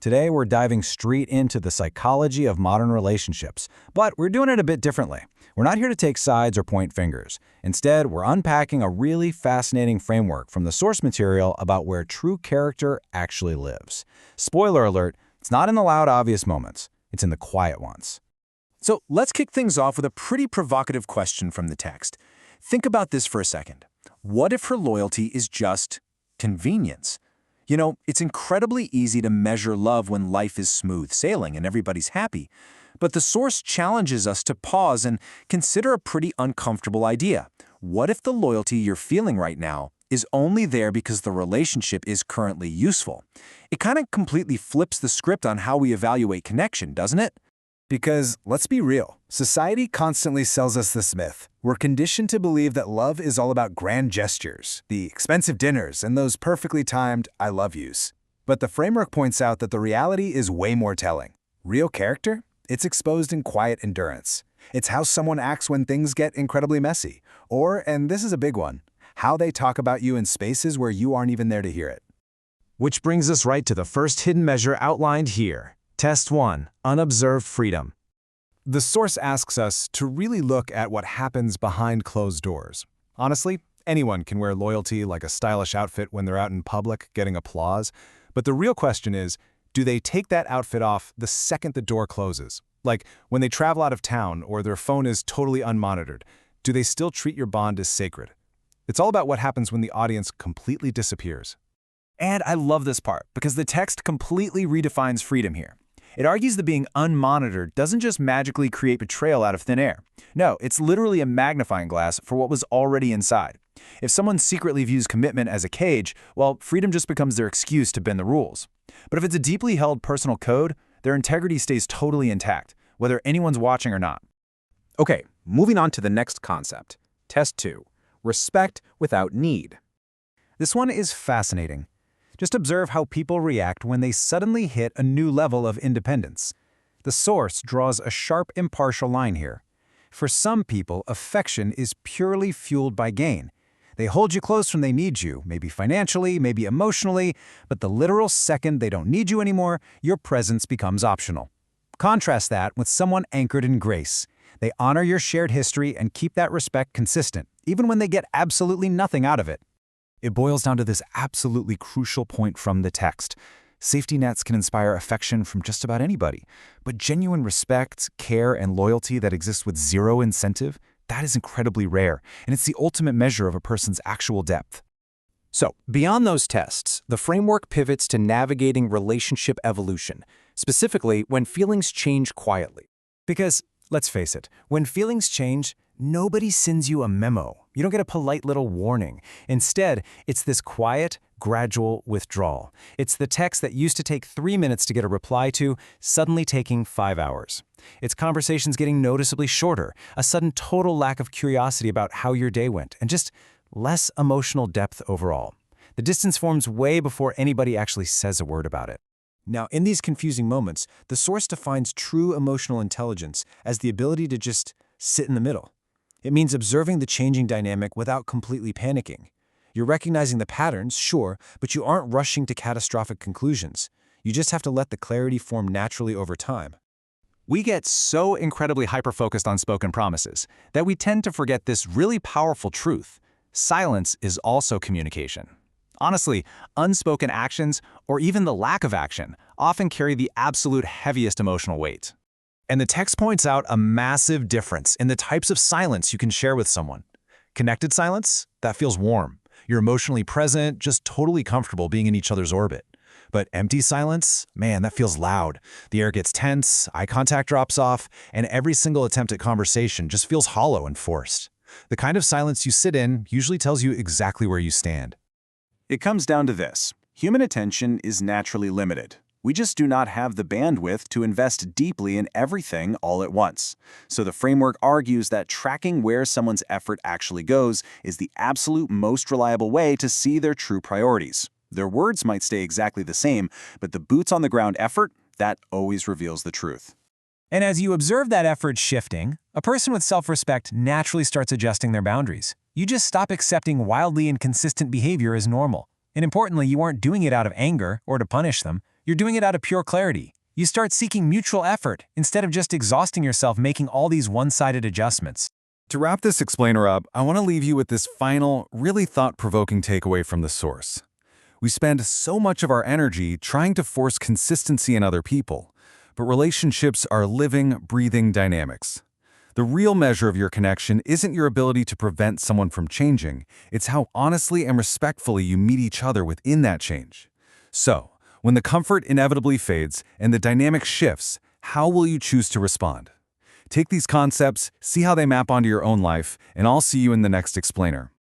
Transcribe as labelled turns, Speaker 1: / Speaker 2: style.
Speaker 1: Today, we're diving straight into the psychology of modern relationships, but we're doing it a bit differently. We're not here to take sides or point fingers. Instead, we're unpacking a really fascinating framework from the source material about where true character actually lives. Spoiler alert, it's not in the loud, obvious moments. It's in the quiet ones.
Speaker 2: So let's kick things off with a pretty provocative question from the text. Think about this for a second. What if her loyalty is just convenience? You know, it's incredibly easy to measure love when life is smooth sailing and everybody's happy. But the source challenges us to pause and consider a pretty uncomfortable idea. What if the loyalty you're feeling right now is only there because the relationship is currently useful? It kind of completely flips the script on how we evaluate connection, doesn't it?
Speaker 3: Because, let's be real, society constantly sells us this myth. We're conditioned to believe that love is all about grand gestures, the expensive dinners, and those perfectly timed I love yous. But the framework points out that the reality is way more telling. Real character? It's exposed in quiet endurance. It's how someone acts when things get incredibly messy. Or, and this is a big one, how they talk about you in spaces where you aren't even there to hear it.
Speaker 4: Which brings us right to the first hidden measure outlined here. Test 1. Unobserved freedom.
Speaker 3: The source asks us to really look at what happens behind closed doors. Honestly, anyone can wear loyalty like a stylish outfit when they're out in public getting applause. But the real question is, do they take that outfit off the second the door closes? Like when they travel out of town or their phone is totally unmonitored, do they still treat your bond as sacred? It's all about what happens when the audience completely disappears.
Speaker 1: And I love this part because the text completely redefines freedom here. It argues that being unmonitored doesn't just magically create betrayal out of thin air. No, it's literally a magnifying glass for what was already inside. If someone secretly views commitment as a cage, well, freedom just becomes their excuse to bend the rules. But if it's a deeply held personal code, their integrity stays totally intact, whether anyone's watching or not.
Speaker 5: Okay, moving on to the next concept. Test 2. Respect without need.
Speaker 1: This one is fascinating. Just observe how people react when they suddenly hit a new level of independence. The source draws a sharp, impartial line here. For some people, affection is purely fueled by gain. They hold you close when they need you, maybe financially, maybe emotionally, but the literal second they don't need you anymore, your presence becomes optional. Contrast that with someone anchored in grace. They honor your shared history and keep that respect consistent, even when they get absolutely nothing out of it. It boils down to this absolutely crucial point from the text. Safety nets can inspire affection from just about anybody, but genuine respect, care, and loyalty that exists with zero incentive, that is incredibly rare, and it's the ultimate measure of a person's actual depth.
Speaker 5: So, beyond those tests, the framework pivots to navigating relationship evolution, specifically when feelings change quietly.
Speaker 1: Because, let's face it, when feelings change, nobody sends you a memo. You don't get a polite little warning. Instead, it's this quiet, gradual withdrawal. It's the text that used to take 3 minutes to get a reply to, suddenly taking 5 hours. It's conversations getting noticeably shorter, a sudden total lack of curiosity about how your day went, and just less emotional depth overall. The distance forms way before anybody actually says a word about it. Now, in these confusing moments, the source defines true emotional intelligence as the ability to just sit in the middle. It means observing the changing dynamic without completely panicking. You're recognizing the patterns, sure, but you aren't rushing to catastrophic conclusions. You just have to let the clarity form naturally over time. We get so incredibly hyper-focused on spoken promises that we tend to forget this really powerful truth. Silence is also communication. Honestly, unspoken actions, or even the lack of action, often carry the absolute heaviest emotional weight. And the text points out a massive difference in the types of silence you can share with someone. Connected silence? That feels warm. You're emotionally present, just totally comfortable being in each other's orbit. But empty silence? Man, that feels loud. The air gets tense, eye contact drops off, and every single attempt at conversation just feels hollow and forced. The kind of silence you sit in usually tells you exactly where you stand.
Speaker 2: It comes down to this. Human attention is naturally limited. We just do not have the bandwidth to invest deeply in everything all at once. So the framework argues that tracking where someone's effort actually goes is the absolute most reliable way to see their true priorities. Their words might stay exactly the same, but the boots-on-the-ground effort, that always reveals the truth.
Speaker 1: And as you observe that effort shifting, a person with self-respect naturally starts adjusting their boundaries. You just stop accepting wildly inconsistent behavior as normal. And importantly, you aren't doing it out of anger or to punish them. You're doing it out of pure clarity. You start seeking mutual effort instead of just exhausting yourself making all these one-sided adjustments.
Speaker 6: To wrap this explainer up, I want to leave you with this final, really thought-provoking takeaway from the source. We spend so much of our energy trying to force consistency in other people, but relationships are living, breathing dynamics. The real measure of your connection isn't your ability to prevent someone from changing, it's how honestly and respectfully you meet each other within that change. So, when the comfort inevitably fades and the dynamic shifts, how will you choose to respond? Take these concepts, see how they map onto your own life, and I'll see you in the next explainer.